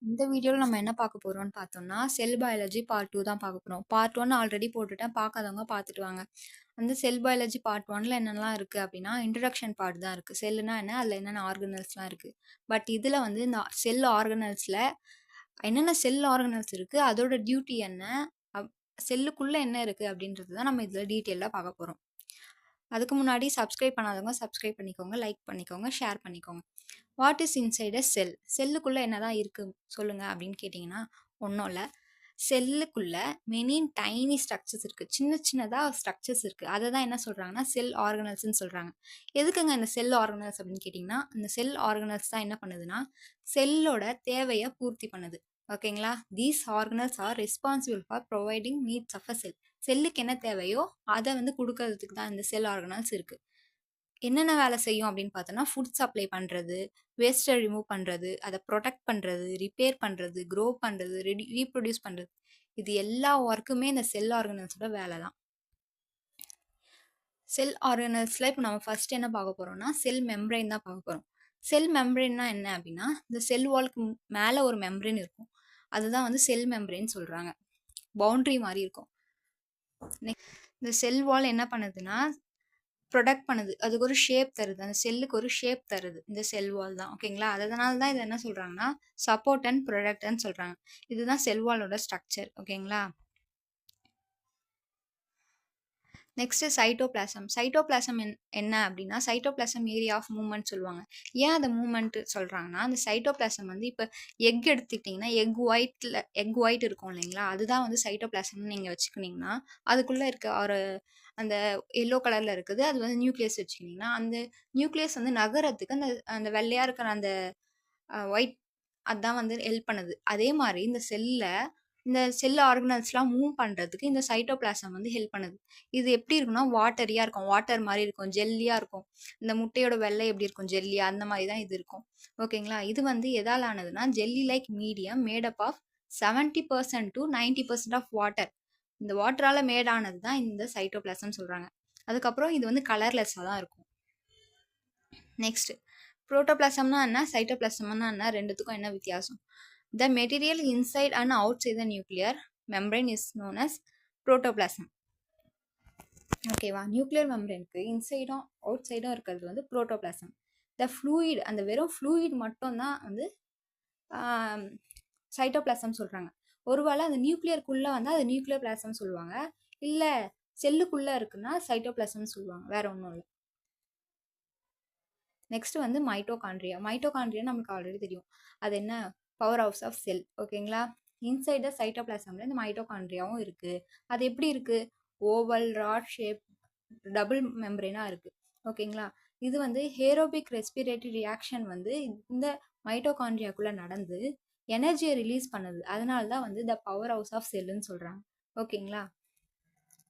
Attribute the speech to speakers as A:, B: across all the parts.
A: இந்த வீடியோல நம்ம என்ன பார்க்க போறோம்னு பார்த்தோம்னா, செல் பயாலஜி பார்ட் 2 தான் பார்க்க போறோம். பார்ட் 1 ஆல்ரெடி போட்டுட்டேன். பார்க்காதவங்க பார்த்துட்டு வாங்க. அந்த செல் பயாலஜி பார்ட் 1ல என்னென்னலாம் இருக்கு அப்படின்னா, இன்ட்ரோடக்ஷன் பார்ட் தான் இருக்கு. செல்லுனா என்ன? அதில என்னென்ன ஆர்கனல்ஸ்லாம் இருக்கு. பட் இதில வந்து இந்த செல் ஆர்கனல்ஸ்ல என்னென்ன செல் ஆர்கனல்ஸ் இருக்கு, அதோட டியூட்டி என்ன? அப் செல்லுக்குள்ள என்ன இருக்கு அப்படின்றது தான் நம்ம இதில டீட்டெயிலா பார்க்க போறோம். அதுக்கு முன்னாடி சப்ஸ்கிரைப் பண்ணாதவங்க சப்ஸ்கிரைப் பண்ணிக்கோங்க, லைக் பண்ணிக்கோங்க, ஷேர் பண்ணிக்கோங்க. வாட் இஸ் இன்சைட் அ செல்? செல்லுக்குள்ள என்னதான் இருக்கு சொல்லுங்க அப்படின்னு கேட்டிங்கன்னா, ஒன்றும் இல்லை. செல்லுக்குள்ள மெனி டைனி ஸ்ட்ரக்சர்ஸ் இருக்கு. சின்ன சின்னதா ஸ்ட்ரக்சர்ஸ் இருக்கு. அதை தான் என்ன சொல்றாங்கன்னா செல் ஆர்கனல்ஸ்ன்னு சொல்றாங்க. எதுக்குங்க இந்த செல் ஆர்கனல்ஸ் அப்படின்னு கேட்டிங்கன்னா, இந்த செல் ஆர்கனல்ஸ் தான் என்ன பண்ணுதுன்னா, செல்லோட தேவையை பூர்த்தி பண்ணுது. ஓகேங்களா? These organelles are responsible for providing needs of a cell. செல்லுக்கு என்ன தேவையோ அதை வந்து கொடுக்கறதுக்கு தான் இந்த செல் ஆர்கனல்ஸ் இருக்கு. என்னென்ன வேலை செய்யும் அப்படின்னு பார்த்தோன்னா, ஃபுட் சப்ளை பண்ணுறது, வேஸ்ட்டை ரிமூவ் பண்ணுறது, அதை ப்ரொடெக்ட் பண்ணுறது, ரிப்பேர் பண்ணுறது, க்ரோ பண்ணுறது, ரீப்ரொடியூஸ் பண்ணுறது, இது எல்லா ஒர்க்குமே இந்த செல் ஆர்கனல்ஸோட வேலை தான். செல் ஆர்கனல்ஸில் இப்போ நம்ம ஃபர்ஸ்ட் என்ன பார்க்க போகிறோம்னா, செல் மெம்ப்ரெயின் தான் பார்க்க போகிறோம். செல் மெம்ப்ரெயின்னா என்ன அப்படின்னா, இந்த செல் வால்க்கு மேலே ஒரு மெம்ப்ரெயின் இருக்கும். அதுதான் வந்து செல் மெம்ப்ரெயின் சொல்கிறாங்க. பவுண்ட்ரி மாதிரி இருக்கும். இந்த செல் வால் என்ன பண்ணுதுன்னா, ப்ரொடக்ட் பண்ணுது. அதுக்கு ஒரு ஷேப் தருது. அந்த செல்லுக்கு ஒரு ஷேப் தருது. இந்த செல் வால் தான். ஓகேங்களா? அதனால தான் இதை என்ன சொல்கிறாங்கன்னா, சப்போர்ட் அண்ட் ப்ரொடக்ட்ன்னு சொல்கிறாங்க. இதுதான் செல் வாலோட ஸ்ட்ரக்சர். ஓகேங்களா? Next cytoplasm. சைட்டோபிளாசம் என்ன அப்படின்னா, சைட்டோபிளாசம் ஏரியா ஆஃப் மூவ்மெண்ட் சொல்லுவாங்க. ஏன் அந்த மூவ்மெண்ட் சொல்கிறாங்கன்னா, அந்த சைட்டோபிளாசம் வந்து இப்போ எக் எடுத்துக்கிட்டிங்கன்னா, எக் ஒயிட் இருக்கும் இல்லைங்களா? அதுதான் வந்து சைட்டோபிளாசம்னு நீங்கள் வச்சுக்கிட்டிங்கன்னா, அதுக்குள்ளே இருக்க ஒரு அந்த எல்லோ கலரில் இருக்குது. அது வந்து நியூக்ளியஸ் வச்சுக்கிட்டிங்கன்னா, அந்த நியூக்ளியஸ் வந்து நகரத்துக்கு அந்த அந்த வெள்ளையாக இருக்கிற அந்த ஒயிட் அதான் வந்து ஹெல்ப் பண்ணுது. அதே மாதிரி இந்த செல் ஆர்கனல்ஸ்லாம் மூவ் பண்ணுறதுக்கு இந்த சைட்டோபிளாசம் வந்து ஹெல்ப் பண்ணுது. இது எப்படி இருக்குன்னா, வாட்டரியாக இருக்கும். வாட்டர் மாதிரி இருக்கும். ஜெல்லியாக இருக்கும். இந்த முட்டையோட வெள்ளை எப்படி இருக்கும்? ஜெல்லியாக அந்த மாதிரி தான் இது இருக்கும். ஓகேங்களா? இது வந்து எதால் ஆனதுன்னா, jelly like medium made up of 70% to 90% of water. இந்த வாட்டரால் மேட் ஆனது தான் இந்த சைட்டோபிளாசம் சொல்கிறாங்க. அதுக்கப்புறம் இது வந்து கலர்லெஸ்ஸாக தான் இருக்கும். நெக்ஸ்ட் புரோட்டோபிளாசம்னா என்ன, சைட்டோபிளாசம்னா என்ன, ரெண்டுத்துக்கும் என்ன வித்தியாசம்? The material inside and outside the nuclear membrane is known as protoplasm. ஓகேவா? நியூக்ளியர் மெம்பரைனுக்கு இன்சைடும் அவுட் சைடும் இருக்கிறது வந்து புரோட்டோபிளாசம். த ஃப்ளூயிட், அந்த வெறும் ஃப்ளூயிட் மட்டும்தான் வந்து சைட்டோபிளாசம் சொல்கிறாங்க. ஒருவேளை அந்த நியூக்ளியருக்குள்ளே வந்து அது நியூக்ளியர் பிளாசம் சொல்லுவாங்க. இல்லை செல்லுக்குள்ளே இருக்குன்னா சைட்டோபிளாசம்னு சொல்லுவாங்க. வேற ஒன்றும் இல்லை. நெக்ஸ்ட் வந்து மைட்டோகாண்ட்ரியா. மைட்டோகாண்ட்ரியா நமக்கு ஆல்ரெடி தெரியும். அது என்ன? Power house of cell. ஓகேங்களா? இன்சைட் த சைட்டோபிளாசம்ல இந்த மைட்டோகாண்ட்ரியாவும் இருக்கு. அது எப்படி இருக்கு? ஓவல் ராட் ஷேப் டபுள் மெம்பரேனா இருக்கு. ஓகேங்களா? இது வந்து ஏரோபிக் ரெஸ்பிரேட்டரி ரியாக்ஷன் வந்து இந்த மைட்டோகாண்ட்ரியாக்குள்ள நடந்து எனர்ஜியை ரிலீஸ் பண்ணுது. அதனால தான் வந்து த பவர் ஹவுஸ் ஆஃப் செல்லுன்னு சொல்றாங்க. ஓகேங்களா?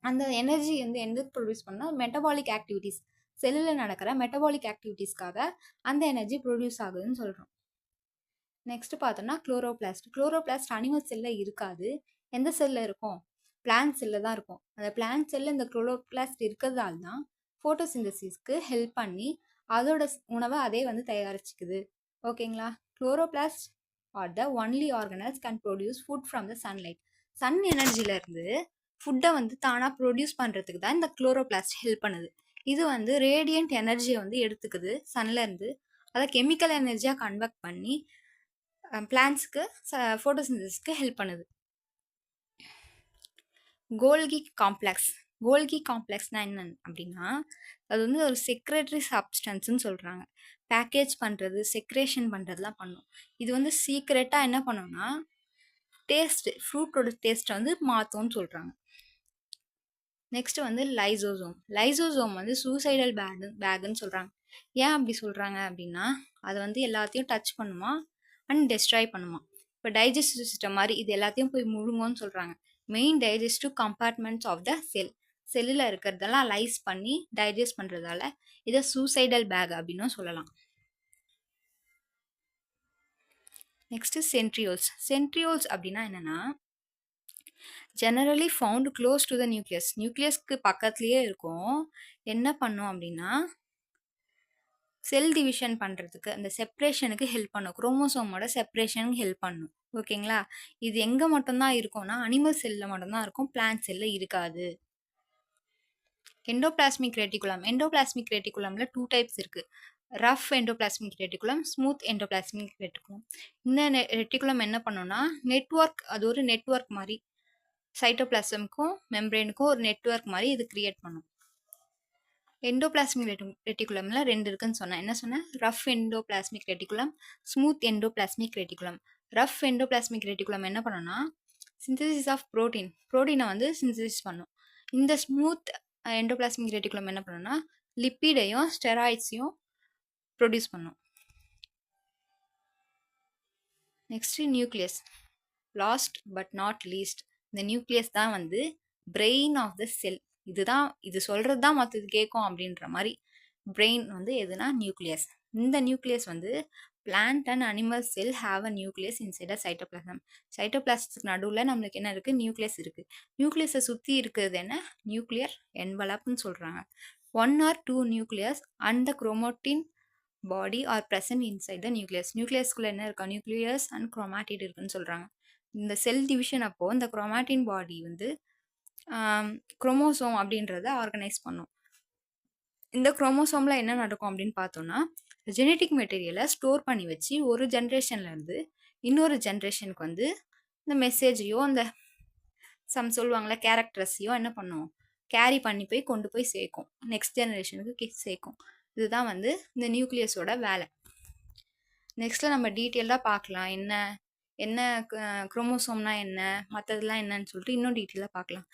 A: அந்த எனர்ஜி வந்து எந்த ப்ரொடியூஸ் பண்ணால் மெட்டபாலிக் ஆக்டிவிட்டீஸ், செல்லில் நடக்கிற மெட்டபாலிக் ஆக்டிவிட்டீஸ்க்காக அந்த எனர்ஜி ப்ரொடியூஸ் ஆகுதுன்னு சொல்கிறோம். நெக்ஸ்ட் பார்த்தோம்னா குளோரோபிளாஸ்ட். குளோரோபிளாஸ்ட் அனிமல் செல்லில் இருக்காது. எந்த செல்லில் இருக்கும்? பிளான்ட் செல்லில் தான் இருக்கும். அந்த பிளான்ட் செல்லில் இந்த குளோரோபிளாஸ்ட் இருக்கிறதால தான் ஃபோட்டோசிந்தசிஸ்க்கு ஹெல்ப் பண்ணி அதோட உணவை அதே வந்து தயாரிச்சுக்குது. ஓகேங்களா? Chloroplast are the only organelles can produce food from the sunlight. Sun எனர்ஜிலேருந்து ஃபுட்டை வந்து தானாக ப்ரொடியூஸ் பண்ணுறதுக்கு தான் இந்த குளோரோபிளாஸ்ட் ஹெல்ப் பண்ணுது. இது வந்து ரேடியன்ட் எனர்ஜியை வந்து எடுத்துக்குது சன்லேருந்து. அதை கெமிக்கல் எனர்ஜியாக கன்வெர்ட் பண்ணி பிளான்ட்ஸ்க்கு ஃபோட்டோசிந்தசிஸ்க்கு ஹெல்ப் பண்ணுது. கோல்கி காம்ப்ளெக்ஸ். கோல்கி காம்ப்ளெக்ஸ்னா என்ன அப்படின்னா, அது வந்து ஒரு செக்ரேட்டரி சப்ஸ்டன்ஸ்ன்னு சொல்கிறாங்க. பேக்கேஜ் பண்ணுறது, செக்ரேஷன் பண்ணுறதுலாம் பண்ணும். இது வந்து சீக்ரெட்டாக என்ன பண்ணும்னா, ஃப்ரூட்டோட டேஸ்ட்டை வந்து மாற்றும்னு சொல்கிறாங்க. நெக்ஸ்ட் வந்து லைசோசோம். லைசோசோம் வந்து சூசைடல் பேக்குன்னு சொல்கிறாங்க. ஏன் அப்படி சொல்கிறாங்க அப்படின்னா, அது வந்து எல்லாத்தையும் டச் பண்ணுமா அண்ட் டெஸ்ட்ராய் பண்ணுமா. இப்போ டைஜஸ்டிவ் சிஸ்டம் மாதிரி இது எல்லாத்தையும் போய் முழுங்கும்னு சொல்கிறாங்க. Main digestive compartments of the செல்லில் இருக்கிறதெல்லாம் லைஸ் பண்ணி டைஜஸ்ட் பண்ணுறதால இதை சூசைடல் பேக் அப்படின்னு சொல்லலாம். Next centrioles. சென்ட்ரியோல்ஸ் அப்படின்னா என்னன்னா, generally found close to the nucleus. நியூக்ளியஸ்க்கு பக்கத்துலேயே இருக்கும். என்ன பண்ணும் அப்படின்னா, செல் டிவிஷன் பண்ணுறதுக்கு அந்த செப்ரேஷனுக்கு ஹெல்ப் பண்ணும். குரோமோசோமோட செப்ரேஷனுக்கு ஹெல்ப் பண்ணும். ஓகேங்களா? இது எங்க மட்டும் தான் இருக்கும்னா, அனிமல் செல்ல மட்டும் தான் இருக்கும். பிளான்ட் செல்ல இருக்காது. Endoplasmic reticulum. எண்டோபிளாஸ்மிக் ரெட்டிகுலம்ல 2 டைப்ஸ் இருக்கு. Rough endoplasmic reticulum, smooth endoplasmic reticulum. இந்த ரெட்டிகுலம் என்ன பண்ணும்னா, நெட்வொர்க் அது ஒரு நெட்வொர்க் மாரி. சைட்டோபிளாசம்க்கும், மெம்பரேனுக்கும் ஒரு நெட்வொர்க் மாரி இது கிரியேட் பண்ணும். எண்டோபிளாஸ்மிக் ரெட்டிகுலம்ல 2 இருக்குன்னு சொன்னேன். என்ன சொன்னேன்? Rough endoplasmic reticulum, smooth endoplasmic reticulum. Rough endoplasmic reticulum என்ன பண்ணும்னா, சிந்தசிஸ் ஆஃப் புரோட்டீன். புரோட்டீனை வந்து சிந்தசிஸ் பண்ணும். இந்த ஸ்மூத் எண்டோபிளாஸ்மிக் ரெட்டிகுலம் என்ன பண்ணும்னா, லிப்பிடையும் ஸ்டெராய்ட்ஸையும் ப்ரொடியூஸ் பண்ணும். Next nucleus. Last but not least. இந்த நியூக்ளியஸ் தான் வந்து பிரெயின் ஆஃப் த செல். இது சொல்றது தான் மற்றது கேட்கும் அப்படின்ற மாதிரி பிரெயின் வந்து எதுனா நியூக்ளியஸ். இந்த நியூக்ளியஸ் வந்து plant and animal cell have a nucleus inside a cytoplasm. சைட்டோபிளாசத்துக்கு நடுவில் நம்மளுக்கு என்ன இருக்குது? நியூக்ளியஸ் இருக்குது. நியூக்ளியஸை சுற்றி இருக்கிறது என்ன? நியூக்ளியர் என்வலப்னு சொல்கிறாங்க. 1 or 2 nucleus and the chromatin body are present inside the nucleus. நியூக்ளியஸ்குள்ளே என்ன இருக்கா? நியூக்ளியஸ் அண்ட் குரோமாட்டிட் இருக்குன்னு சொல்கிறாங்க. இந்த செல் டிவிஷன் அப்போ இந்த குரோமாட்டின் பாடி வந்து குரோமோசோம் அப்படின்றத ஆர்கனைஸ் பண்ணும். இந்த குரோமோசோமில் என்ன நடக்கும் அப்படின்னு பார்த்தோம்னா, ஜெனட்டிக் மெட்டீரியலை ஸ்டோர் பண்ணி வச்சு ஒரு ஜென்ரேஷன்லேருந்து இன்னொரு ஜென்ரேஷனுக்கு வந்து இந்த மெசேஜையோ அந்த சொல்லுவாங்களே கேரக்டர்ஸையோ என்ன பண்ணும்? கேரி பண்ணி போய் கொண்டு போய் சேர்க்கும். நெக்ஸ்ட் ஜெனரேஷனுக்கு சேர்க்கும். இதுதான் வந்து இந்த நியூக்ளியஸோட வேலை. நெக்ஸ்ட்டில் நம்ம டீட்டெயில்டாக பார்க்கலாம். என்ன குரோமோசோம்னா என்ன, மற்றதெல்லாம் என்னன்னு சொல்லிட்டு இன்னும் டீட்டெயிலாக பார்க்கலாம்.